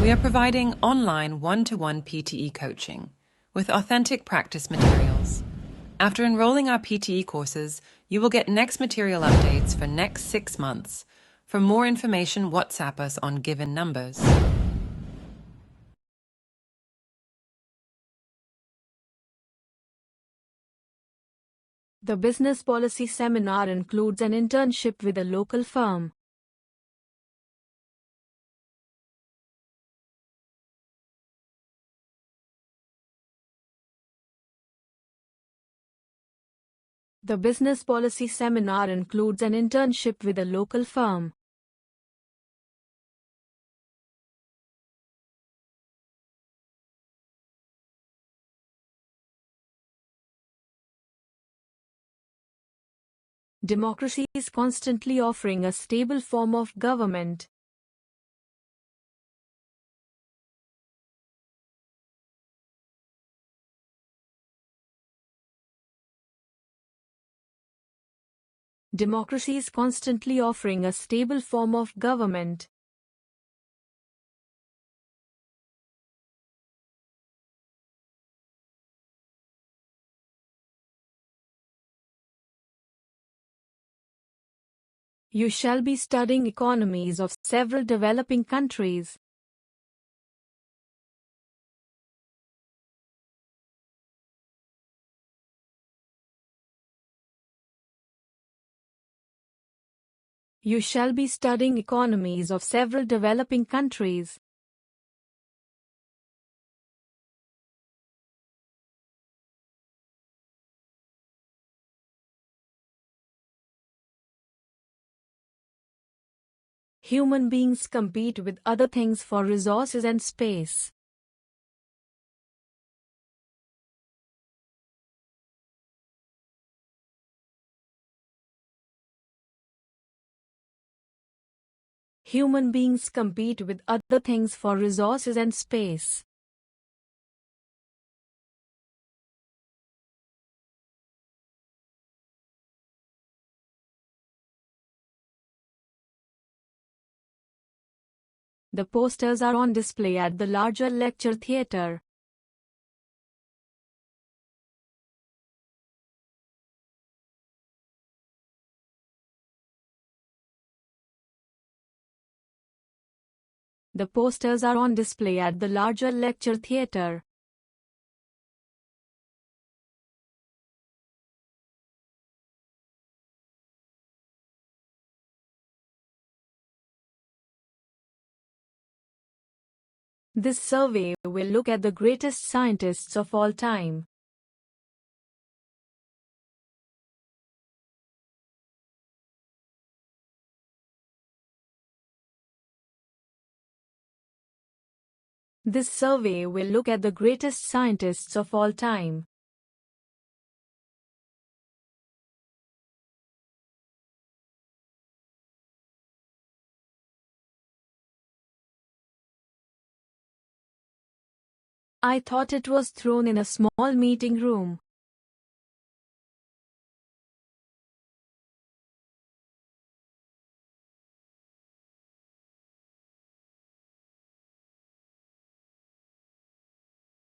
We are providing online one-to-one PTE coaching with authentic practice materials. After enrolling our PTE courses, you will get next material updates for next 6 months. For more information, WhatsApp us on given numbers. The business policy seminar includes an internship with a local firm. The business policy seminar includes an internship with a local firm. Democracy is constantly offering a stable form of government. Democracy is constantly offering a stable form of government. You shall be studying economies of several developing countries. You shall be studying economies of several developing countries. Human beings compete with other things for resources and space. Human beings compete with other things for resources and space. The posters are on display at the larger lecture theatre. The posters are on display at the larger lecture theatre. This survey will look at the greatest scientists of all time. This survey will look at the greatest scientists of all time. I thought it was thrown in a small meeting room.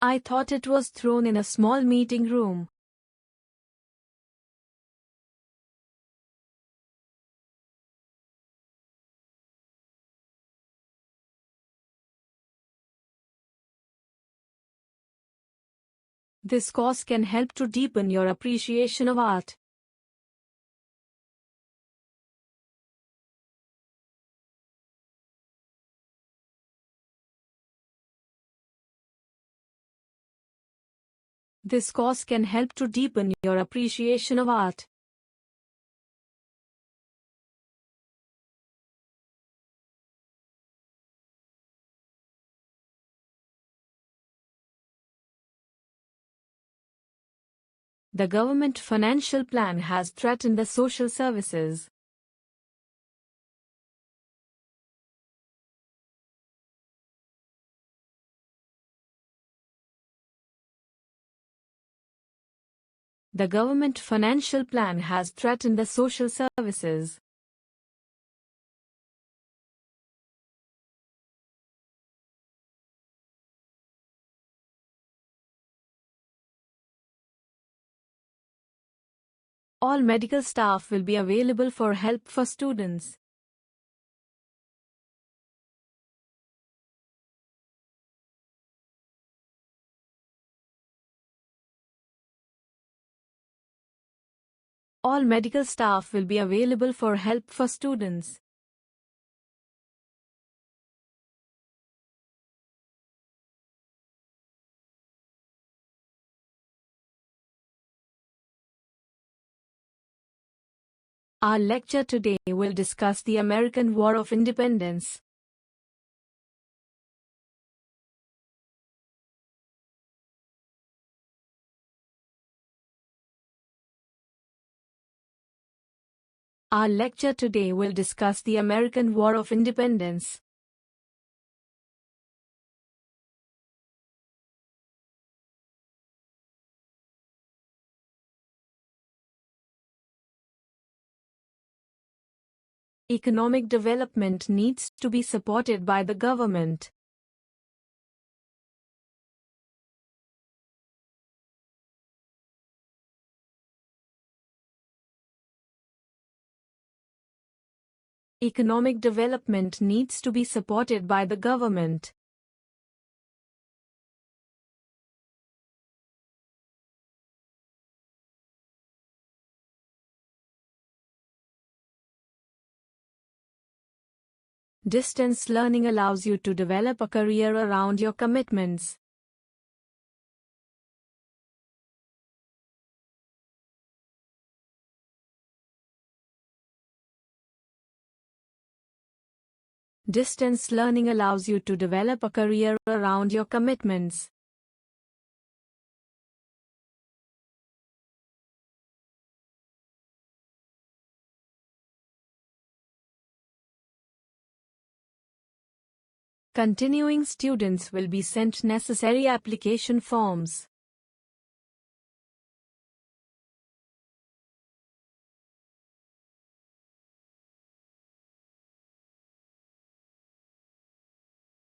I thought it was thrown in a small meeting room. This course can help to deepen your appreciation of art. This course can help to deepen your appreciation of art. The government financial plan has threatened the social services. The government financial plan has threatened the social services. All medical staff will be available for help for students. All medical staff will be available for help for students. Our lecture today will discuss the American War of Independence. Our lecture today will discuss the American War of Independence. Economic development needs to be supported by the government. Economic development needs to be supported by the government. Distance learning allows you to develop a career around your commitments. Distance learning allows you to develop a career around your commitments. Continuing students will be sent necessary application forms.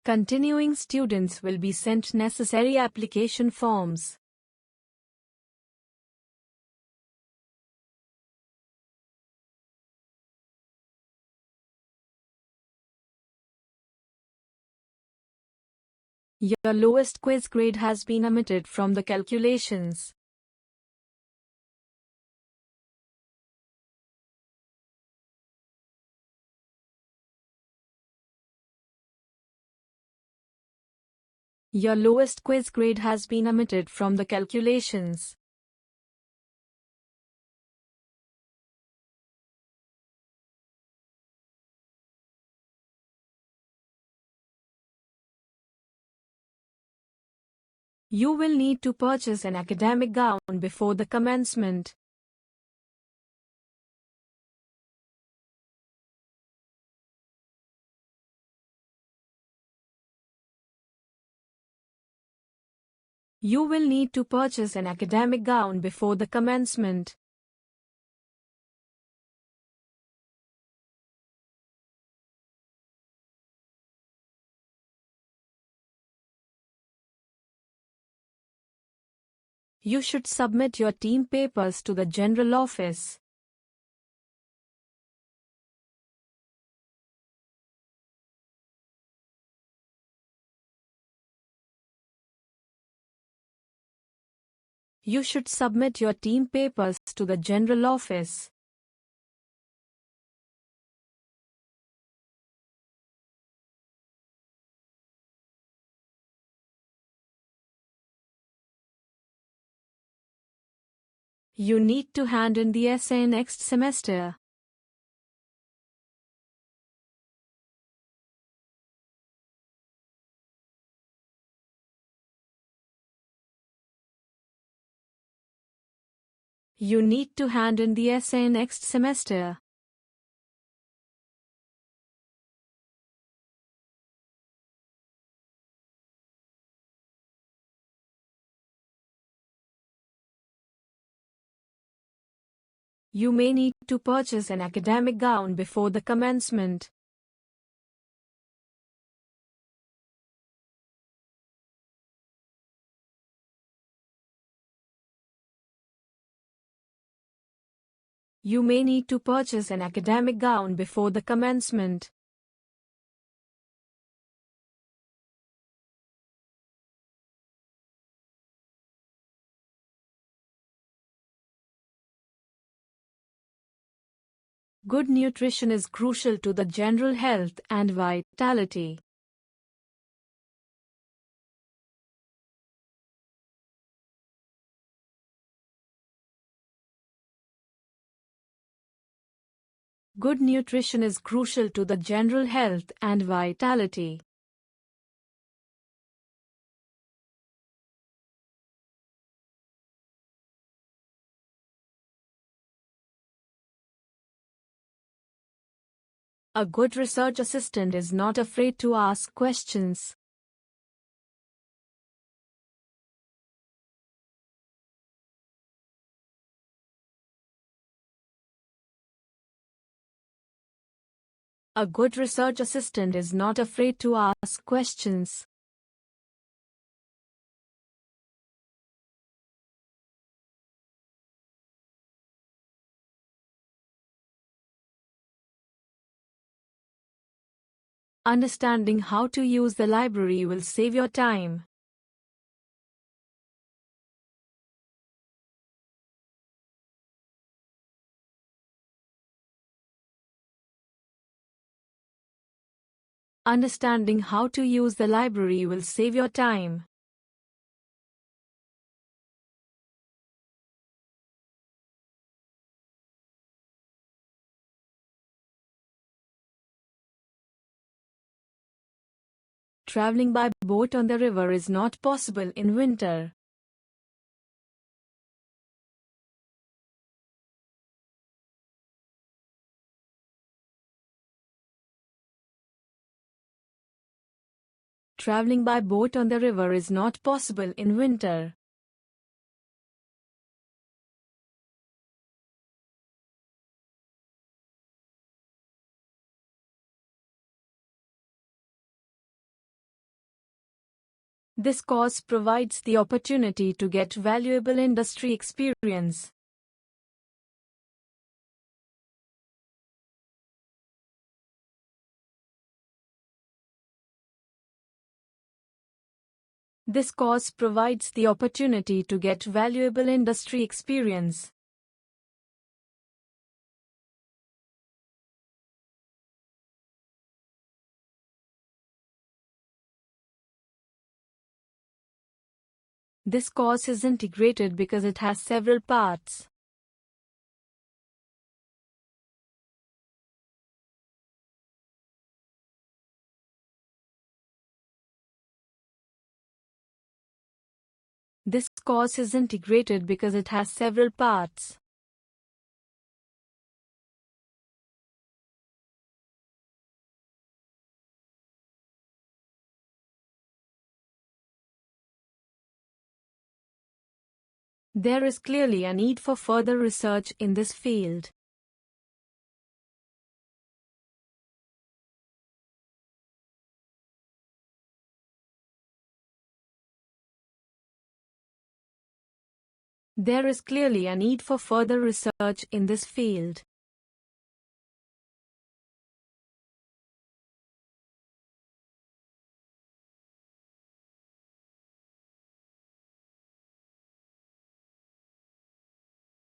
Continuing students will be sent necessary application forms. Your lowest quiz grade has been omitted from the calculations. Your lowest quiz grade has been omitted from the calculations. You will need to purchase an academic gown before the commencement. You will need to purchase an academic gown before the commencement. You should submit your team papers to the general office. You should submit your team papers to the general office. You need to hand in the essay next semester. You need to hand in the essay next semester. You may need to purchase an academic gown before the commencement. You may need to purchase an academic gown before the commencement. Good nutrition is crucial to the general health and vitality. Good nutrition is crucial to the general health and vitality. A good research assistant is not afraid to ask questions. A good research assistant is not afraid to ask questions. Understanding how to use the library will save your time. Understanding how to use the library will save your time. Traveling by boat on the river is not possible in winter. Traveling by boat on the river is not possible in winter. This course provides the opportunity to get valuable industry experience. This course provides the opportunity to get valuable industry experience. This course is integrated because it has several parts. This course is integrated because it has several parts. There is clearly a need for further research in this field. There is clearly a need for further research in this field.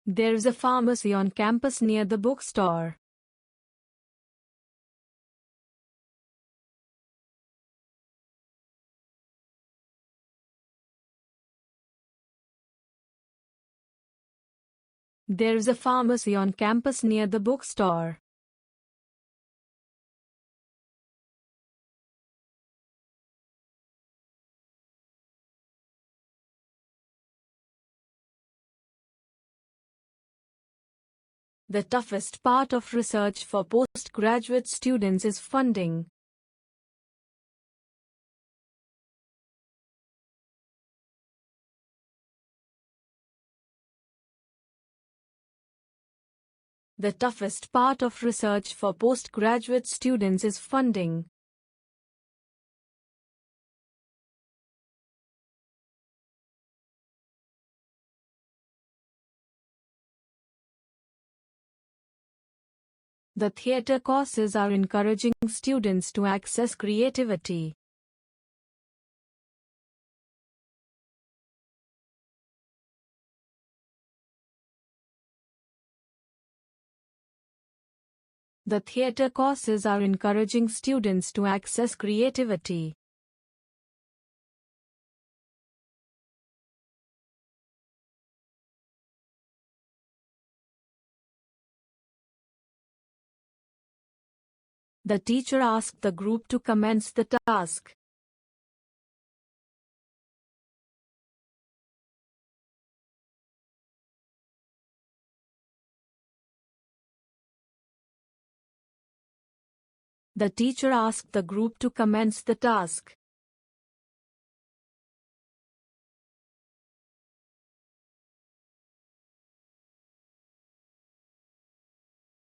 There is a pharmacy on campus near the bookstore. There is a pharmacy on campus near the bookstore. The toughest part of research for postgraduate students is funding. The toughest part of research for postgraduate students is funding. The theatre courses are encouraging students to access creativity. The theatre courses are encouraging students to access creativity. The teacher asked the group to commence the task. The teacher asked the group to commence the task.